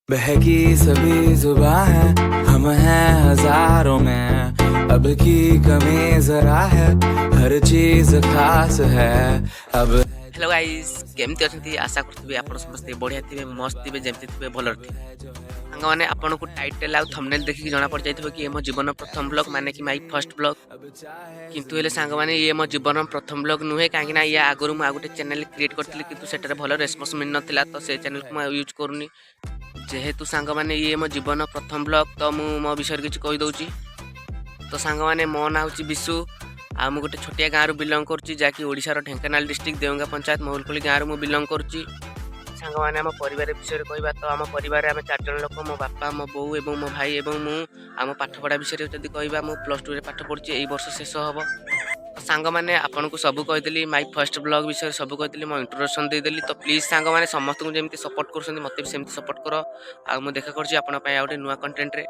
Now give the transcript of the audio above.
बहकी सभी जुबां है, हम हैं हजारों में। अब की कमी जरा है, हर चीज खास है अब। हेलो गाइस केमती अच्छी आशा करुँगी आप समस्ते बढ़िया थे मस्त थे जमती थे भल थे सांग मैंने आपन को टाइटल आउ थंबनेल देखिक जना पड़ जाइए कि मो जीवन प्रथम ब्लॉग माने कि माई फर्स्ट ब्लॉग किंतु हेले सांग मैंने ये मो जीवन प्रथम ब्लॉग नुहे कहीं या आगुरी मुझे गोटे चैनल क्रिएट करी कि सेटार भल रेस्पन्स मिल नाला तो से चैनल को मुझे यूज करूनी जेहेतु सांग मैंने ये मो जीवन प्रथम ब्लॉग तो मु मो विषय किसी कहीदे तो सांग मैंने मो ना हूँ विशु आ मु गोटे छोटिया गाँव बिलंग करुँची जहाँकि ओडिशार ढेंकानाल डिस्ट्रिक्ट देवंगा पंचायत महुलखोली गाँव मु बिलंग करुँची सांग मैंने आम परिवार विषय कहवा तो आम परिवार आम 4 जन लोक मो बापा मो बोऊ एवं मो भाई एवं मु आम पाठपढ़ा विषय जब कहवा मु +2 पाठ पढ़ी यही वर्ष शेष हम सांग मैंने आपन को सब कहीदेली माई फर्स्ट ब्लॉग विषय सब कहीदेली मो इंट्रोडक्शन देदेली तो प्लीज सांग मैंने समस्त को जमी सपोर्ट कर मत भी सेमती सपोर्ट कर आ देखा कर गोटे नुआ कंटेंट रे